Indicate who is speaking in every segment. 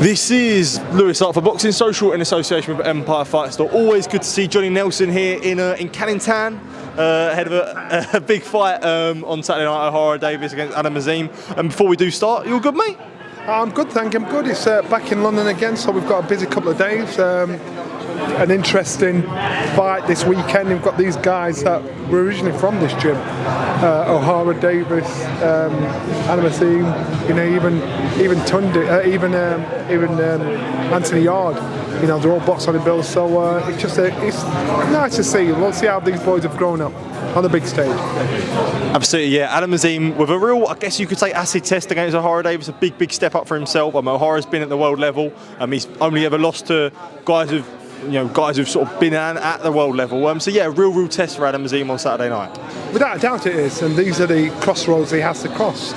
Speaker 1: This is Lewis Hart for Boxing Social in association with Empire Fight Store. Always good to see Johnny Nelson here in Canning Town, ahead of a big fight on Saturday night, Ohara Davies against Adam Azim. And before we do start, you all good, mate?
Speaker 2: I'm good, thank you. I'm good. It's back in London again, so we've got a busy couple of days. An interesting fight this weekend. We've got these guys that were originally from this gym, Ohara Davies, Adam Azim, even Tundi, even Anthony Yarde. You know, they're all box on the bill. So it's nice to see. We'll see how these boys have grown up on the big stage.
Speaker 1: Absolutely, yeah. Adam Azim with a real, I guess you could say, acid test against Ohara Davies. A big step up for himself. Ohara's been at the world level. He's only ever lost to guys who've sort of been at the world level. So yeah, real test for Adam Azim on Saturday night.
Speaker 2: Without a doubt it is, and these are the crossroads he has to cross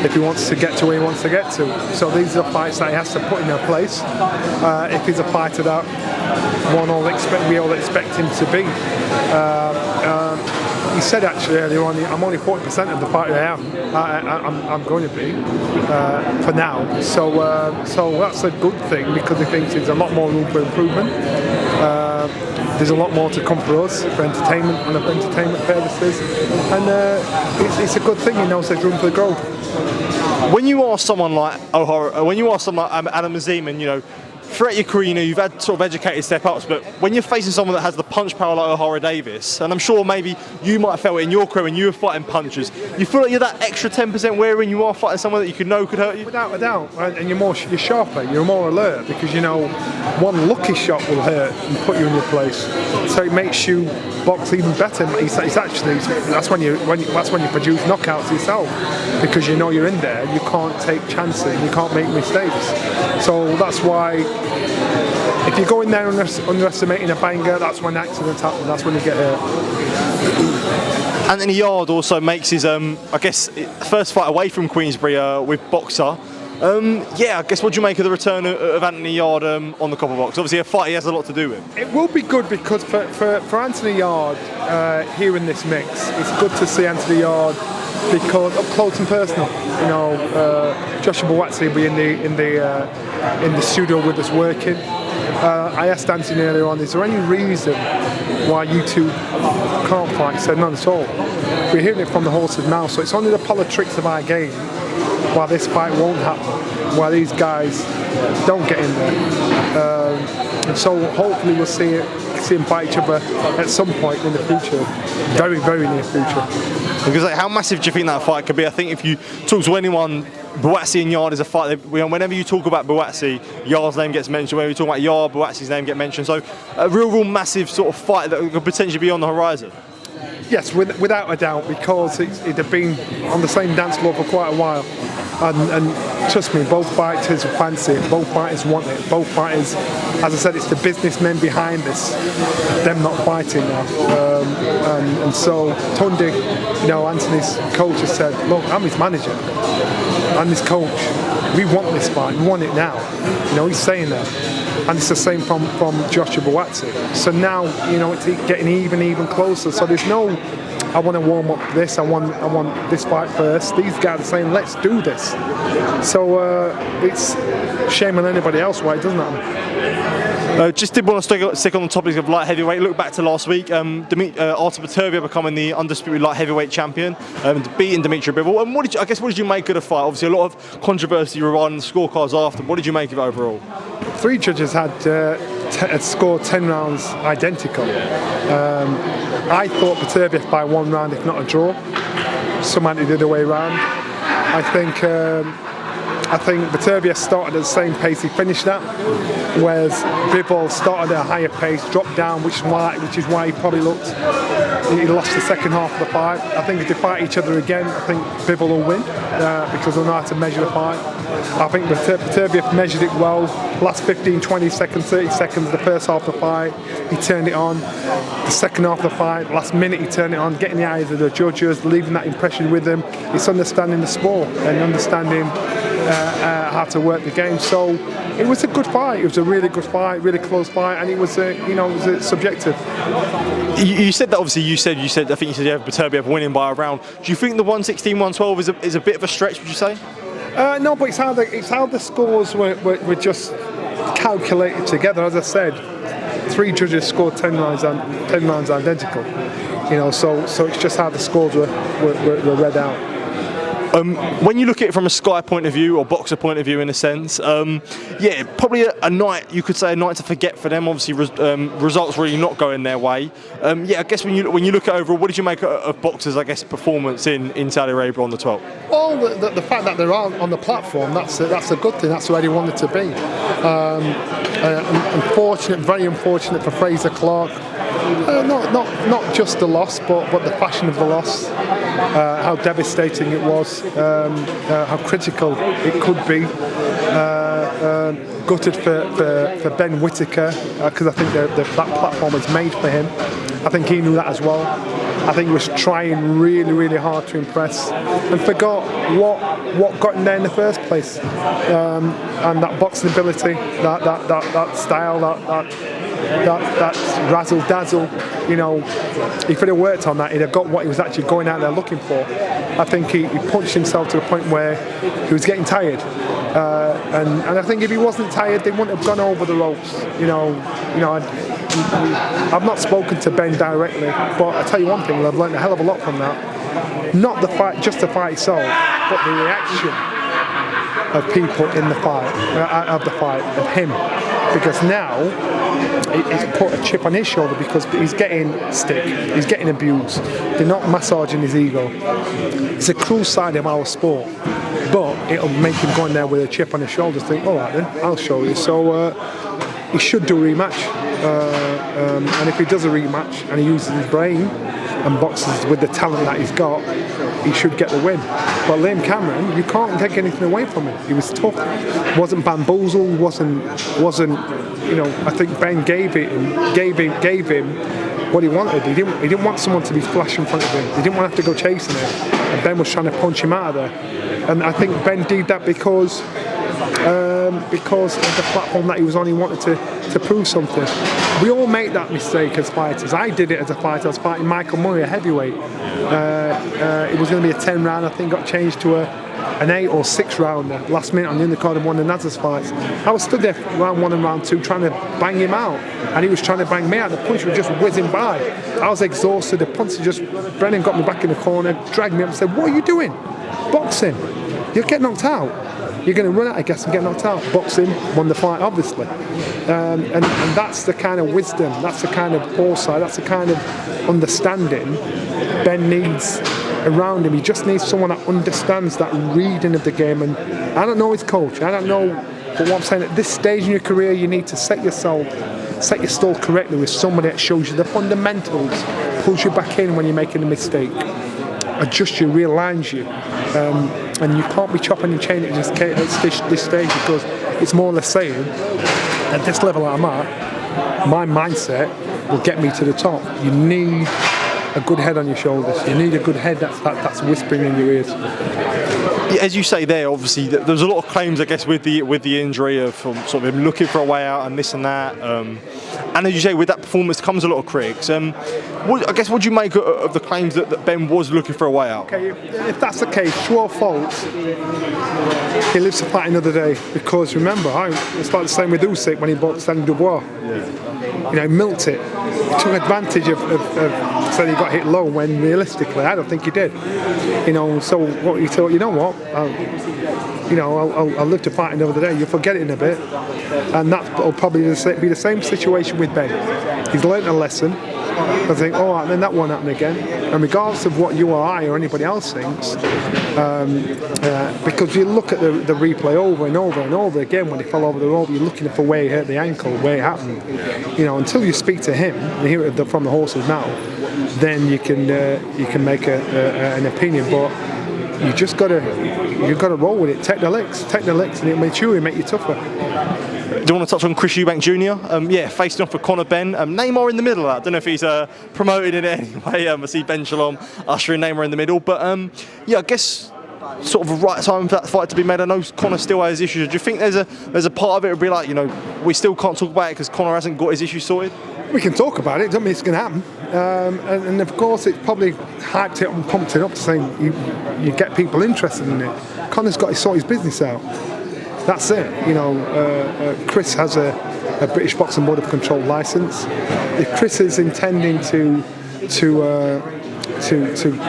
Speaker 2: if he wants to get to where he wants to get to. So these are fights that he has to put in their place. If he's a fighter that we all expect him to be. He said actually earlier on, I'm only 40% of the fighter I'm going to be for now. So that's a good thing, because he thinks there's a lot more room for improvement. There's a lot more to come for us, for entertainment and for entertainment purposes, and it's a good thing. He knows there's room for growth.
Speaker 1: When you are someone like Ohara, when you are someone like Adam Azim, and throughout your career, you've had sort of educated step-ups, but when you're facing someone that has the punch power like Ohara Davies, and I'm sure maybe you might have felt it in your career when you were fighting punchers, you feel like you're that extra 10% wary when you are fighting someone that you could hurt you?
Speaker 2: Without a doubt, and you're sharper, you're more alert, because one lucky shot will hurt and put you in your place. So it makes you box even better. That's when you produce knockouts yourself, because you're in there, you can't take chances, you can't make mistakes. So that's why, if you go in there underestimating a banger, that's when accidents happen, that's when you get hurt.
Speaker 1: Anthony Yarde also makes his, first fight away from Queensbury with Boxer. I guess what do you make of the return of Anthony Yarde on the Copperbox? Obviously a fight he has a lot to do with.
Speaker 2: It will be good, because for Anthony Yarde here in this mix, it's good to see Anthony Yarde, because up close and personal. Joshua Buatsi will be in the studio with us working. I asked Anthony earlier on, is there any reason why you two can't fight? He said none at all. We're hearing it from the horse's mouth, so it's only the politics of our game why this fight won't happen, why these guys don't get in there. And so hopefully we'll see them fight each other at some point in the future, very near future.
Speaker 1: Because how massive do you think that fight could be? I think if you talk to anyone, Buatsi and Yarde is a fight that, whenever you talk about Buatsi, Yarde's name gets mentioned. Whenever you talk about Yarde, Buatsi's name gets mentioned. So a real massive sort of fight that could potentially be on the horizon.
Speaker 2: Yes, without a doubt, because it had been on the same dance floor for quite a while. And trust me, both fighters fancy it, both fighters want it, both fighters, as I said, it's the businessmen behind this, them not fighting now. And so Tundi, Anthony's coach, has said, look, I'm his manager, I'm his coach, we want this fight, we want it now. He's saying that. And it's the same from Joshua Buatsi. So now, it's getting even closer. So there's no, I want to warm up this, I want this fight first. These guys are saying, let's do this. So it's shame on anybody else why it doesn't happen.
Speaker 1: Just did want to stick on the topic of light heavyweight. Look back to last week, Artur Beterbiev becoming the undisputed light heavyweight champion, beating Dmitry Bivol. And what did you make of the fight? Obviously, a lot of controversy regarding the scorecards after. What did you make of it overall?
Speaker 2: 3 judges had scored 10 rounds identical. I thought Beterbiev by 1 round, if not a draw. Some had it the other way around. I think Beterbiev started at the same pace he finished at, whereas Bivol started at a higher pace, dropped down, which is why he probably he lost the second half of the fight. I think if they fight each other again, I think Bivol will win, because they'll know how to measure the fight. I think Beterbiev measured it well. Last 15, 20 seconds, 30 seconds, the first half of the fight, he turned it on. The second half of the fight, last minute he turned it on, getting the eyes of the judges, leaving that impression with them. It's understanding the sport and understanding how to work the game. So it was a good fight. It was a really good fight, really close fight, and it was subjective.
Speaker 1: You said that obviously. You said Beterbiev winning by a round. Do you think the 116-112 is a bit of a stretch? Would you say?
Speaker 2: No, but it's how the scores were just calculated together. As I said, 3 judges scored 10 rounds identical. So it's just how the scores were read out.
Speaker 1: When you look at it from a Sky point of view or boxer point of view, in a sense, probably a night, you could say a night to forget for them. Obviously, results really not going their way. I guess when you look at overall, what did you make of boxers' performance in Saudi Arabia on the 12th?
Speaker 2: Well, the fact that they're on the platform, that's a good thing. That's where they wanted to be. Very unfortunate for Fraser Clark. Not just the loss, but the fashion of the loss, how devastating it was, how critical it could be. Gutted for Ben Whittaker, because I think that platform was made for him. I think he knew that as well. I think he was trying really, really hard to impress and forgot what got him there in the first place. And that boxing ability, that style, that razzle dazzle, if he'd have worked on that, he'd have got what he was actually going out there looking for. I think he punched himself to the point where he was getting tired. And I think if he wasn't tired, they wouldn't have gone over the ropes. I've not spoken to Ben directly, but I tell you one thing, I've learned a hell of a lot from that. Not the fight, just the fight itself, but the reaction of people in the fight, of him. Because now he's put a chip on his shoulder because he's getting stick, he's getting abused. They're not massaging his ego. It's a cruel side of our sport, but it'll make him go in there with a chip on his shoulder, think, all right then, I'll show you. So he should do a rematch, and if he does a rematch and he uses his brain and boxes with the talent that he's got, he should get the win. But Liam Cameron, you can't take anything away from him. He was tough, wasn't bamboozled, wasn't. I think Ben gave him what he wanted. He didn't want someone to be flash in front of him. He didn't want to have to go chasing it. And Ben was trying to punch him out of there. And I think Ben did that because of the platform that he was on. He wanted to prove something. We all make that mistake as fighters. I did it as a fighter. I was fighting Michael Murray, a heavyweight. It was going to be a 10 round. I think got changed to an 8 or 6 rounder last minute on the undercard of one of Nazar's fights. I was stood there round 1 and round 2 trying to bang him out, and he was trying to bang me out. The punch was just whizzing by. I was exhausted. The puncher Brennan got me back in the corner, dragged me up and said, "What are you doing? Boxing. You'll get knocked out. You're going to run out, I guess, and get knocked out." Boxing won the fight, obviously. And that's the kind of wisdom, that's the kind of foresight, that's the kind of understanding Ben needs around him. He just needs someone that understands that reading of the game. And I don't know his coach, I don't know, but what I'm saying, at this stage in your career, you need to set your stall correctly with somebody that shows you the fundamentals, pulls you back in when you're making a mistake, adjusts you, realigns you. And you can't be chopping and chaining at this stage, because it's more or less saying, at this level I'm at, my mindset will get me to the top. You need a good head on your shoulders. You need a good head that's whispering in your ears.
Speaker 1: Yeah, as you say there, obviously there's a lot of claims, I guess, with the injury of sort of him looking for a way out and this and that. And as you say, with that performance comes a lot of critics. What do you make of the claims that Ben was looking for a way out?
Speaker 2: Okay, if that's the case, true or false, he lives to fight another day. Because remember, it's like the same with Usyk when he bought Daniel Dubois. He milked it. He took advantage of said he got hit low when realistically I don't think he did. So what he thought, I'll live to fight another day. You'll forget it in a bit, and that'll probably be the same situation with Ben. He's learnt a lesson. I think, all right, then that won't happen again. And regardless of what you or I or anybody else thinks, because you look at the replay over and over and over again when he fell over the rope, you're looking for where he hurt the ankle, where it happened. Until you speak to him and hear it from the horse's mouth, then you can make an opinion. But you just got to roll with it. Take the licks, and it'll mature you, make you tougher.
Speaker 1: Do you want to touch on Chris Eubank Jr? Facing off with Conor Benn. Neymar in the middle of that. I don't know if he's promoted in it anyway. I see Ben Shalom ushering Neymar in the middle. But I guess sort of a right time for that fight to be made. I know Conor still has issues. Do you think there's a part of it would be like, we still can't talk about it because Conor hasn't got his issues sorted?
Speaker 2: We can talk about it, doesn't mean it's going to happen. And of course, it's probably hyped it and pumped it up to say you get people interested in it. Conor's got to sort his business out. That's it. Chris has a British Boxing Board of Control license. If Chris is intending to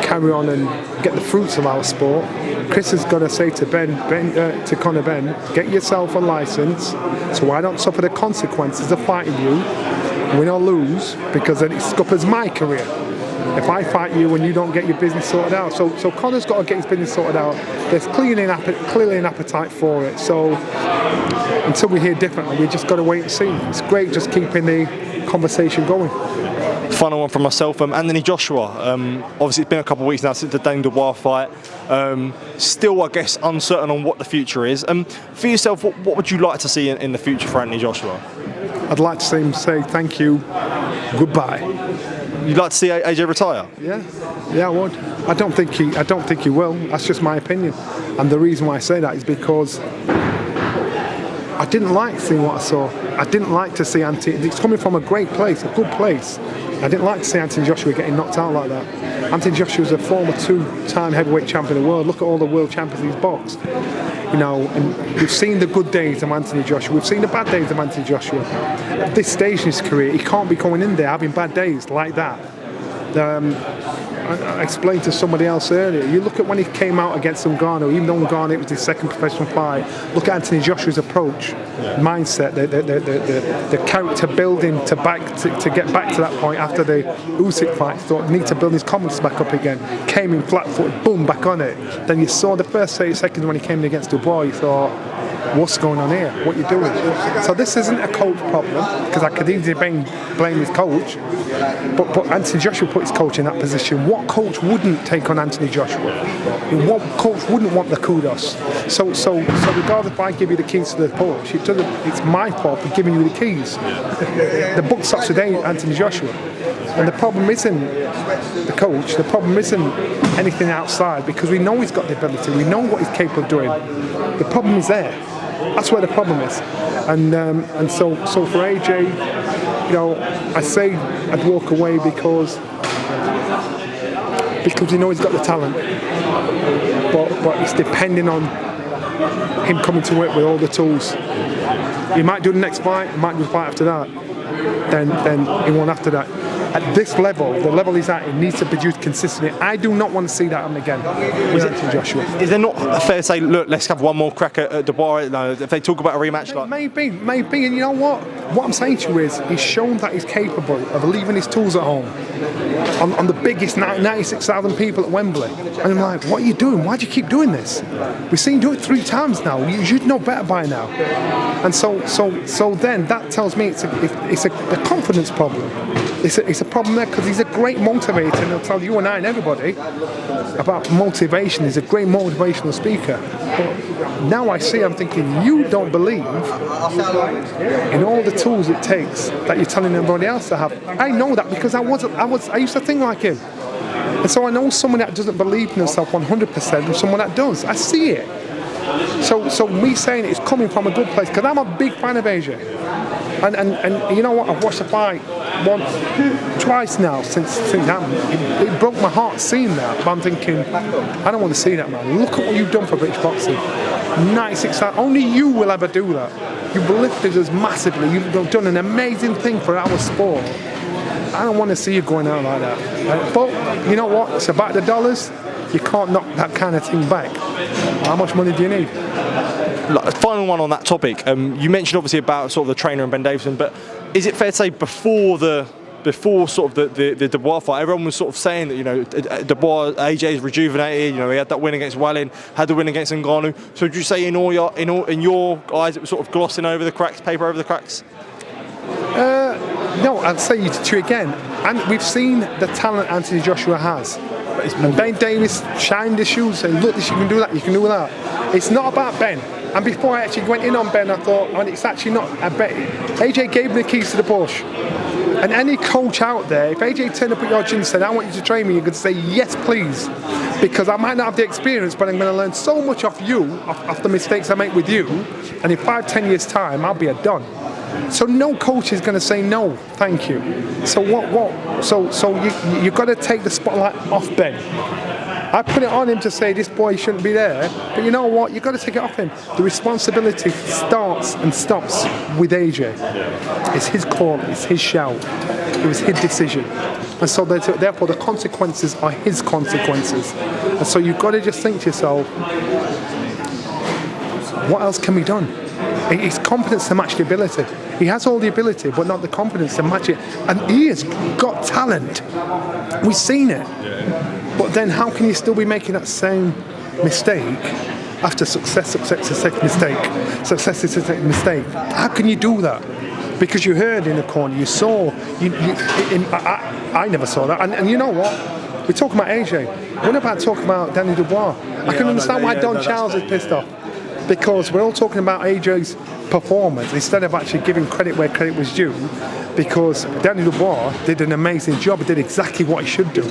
Speaker 2: carry on and get the fruits of our sport, Chris has got to say to to Conor Benn, get yourself a license, so I don't suffer the consequences of fighting you, win or lose, because then it scuppers my career. If I fight you and you don't get your business sorted out, so Conor's got to get his business sorted out. There's clearly an appetite for it. So until we hear differently, we just got to wait and see. It's great just keeping the conversation going.
Speaker 1: Final one from myself, Anthony Joshua. Obviously, it's been a couple of weeks now since the Daniel Dubois fight. Still, I guess, uncertain on what the future is. For yourself, what would you like to see in the future for Anthony Joshua?
Speaker 2: I'd like to see him say thank you, goodbye.
Speaker 1: You'd like to see AJ retire?
Speaker 2: Yeah, I would. I don't think he will. That's just my opinion. And the reason why I say that is because I didn't like seeing what I saw. I didn't like to see Anthony. It's coming from a great place, a good place. I didn't like to see Anthony Joshua getting knocked out like that. Anthony Joshua is a former 2-time heavyweight champion of the world. Look at all the world champions he's boxed. And we've seen the good days of Anthony Joshua. We've seen the bad days of Anthony Joshua. At this stage in his career, he can't be going in there having bad days like that. I explained to somebody else earlier, you look at when he came out against Ngannou, even though Ngannou was his second professional fight, look at Anthony Joshua's approach, mindset, the character building to get back to that point after the Usyk fight. He thought, need to build his confidence back up again. Came in flat-footed, boom, back on it. Then you saw the first 30 seconds when he came in against Dubois, you thought, what's going on here? What are you doing? So this isn't a coach problem, because I could easily blame his coach, but Anthony Joshua put his coach in that position. What coach wouldn't take on Anthony Joshua? What coach wouldn't want the kudos? So regardless if I give you the keys to the Porsche, it's my fault for giving you the keys. The book stops today, Anthony Joshua. And the problem isn't the coach, the problem isn't anything outside, because we know he's got the ability, we know what he's capable of doing. The problem is there. That's where the problem is. And so for AJ, I say I'd walk away because he's got the talent. But it's depending on him coming to work with all the tools. He might do the next fight, he might do the fight after that. Then he won't after that. At this level, the level he's at, he needs to produce consistently. I do not want to see that happen again with Anthony Joshua.
Speaker 1: Is there not fair to say, look, let's have one more crack at Dubois? No, if they talk about a rematch,
Speaker 2: maybe. And you know what? What I'm saying to you is, he's shown that he's capable of leaving his tools at home on the biggest 96,000 people at Wembley. And I'm like, what are you doing? Why do you keep doing this? We've seen you do it 3 times now. You should know better by now. And so then that tells me it's a confidence problem. It's a problem there because he's a great motivator, and he'll tell you and I and everybody about motivation. He's a great motivational speaker. But now I'm thinking, you don't believe in all the tools it takes that you're telling everybody else to have. I know that because I used to think like him. And so I know someone that doesn't believe in himself 100% and someone that does. I see it. So me saying it's coming from a good place, because I'm a big fan of AJ. And you know what, I've watched the fight twice now since that. It broke my heart seeing that, but I'm thinking, I don't want to see that, man. Look at what you've done for British boxing. 96, only you will ever do that. You've lifted us massively. You've done an amazing thing for our sport. I don't want to see you going out like that. But you know what, it's about the dollars. You can't knock that kind of thing back. How much money do you need?
Speaker 1: Final one on that topic. You mentioned obviously about sort of the trainer and Ben Davison, but is it fair to say before sort of the Dubois fight, everyone was sort of saying that Dubois, AJ is rejuvenated. He had that win against Wallin, had the win against Ngannou. So would you say in your eyes it was sort of glossing over the cracks, paper over the cracks?
Speaker 2: No, I'll say to you again. And we've seen the talent Anthony Joshua has. And Ben Davies shined his shoes, saying, look, you can do that, you can do that. It's not about Ben. And before I actually went in on Ben, I thought, it's actually not a bet. AJ gave me the keys to the Porsche. And any coach out there, if AJ turned up at your gym and said, I want you to train me, you're going to say, yes, please. Because I might not have the experience, but I'm going to learn so much off you, off the mistakes I make with you. And in 5-10 years' time, I'll be a don. So no coach is going to say no, thank you. So you got to take the spotlight off Benn. I put it on him to say this boy shouldn't be there, but you know what? You've got to take it off him. The responsibility starts and stops with AJ. It's his call, it's his shout, it was his decision. And so therefore the consequences are his consequences. And so you've got to just think to yourself, what else can be done? It's competence to match the ability. He has all the ability, but not the competence to match it. And he has got talent. We've seen it. But then how can you still be making that same mistake after success is a mistake? How can you do that? Because you heard in the corner, you saw, I never saw that. And you know what? We're talking about AJ. What about talking about Daniel Dubois? I can understand why Don Charles is pissed off. Because we're all talking about AJ's performance instead of actually giving credit where credit was due, because Daniel Dubois did an amazing job. He did exactly what he should do,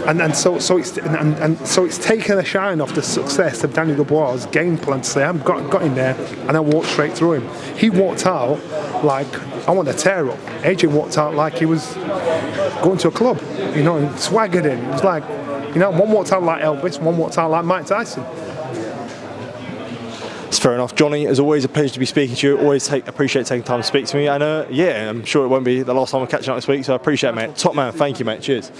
Speaker 2: and so it's taken a shine off the success of Daniel Dubois' game plan to say, I've got in there and I walked straight through him. He walked out like, I want to tear up. AJ walked out like he was going to a club, and swaggered in. It was like, one walked out like Elvis, one walked out like Mike Tyson.
Speaker 1: It's fair enough. Johnny, it's always a pleasure to be speaking to you. Always appreciate taking time to speak to me. And I'm sure it won't be the last time we're catching up this week, so I appreciate it, mate. Top man, thank you, mate. Cheers.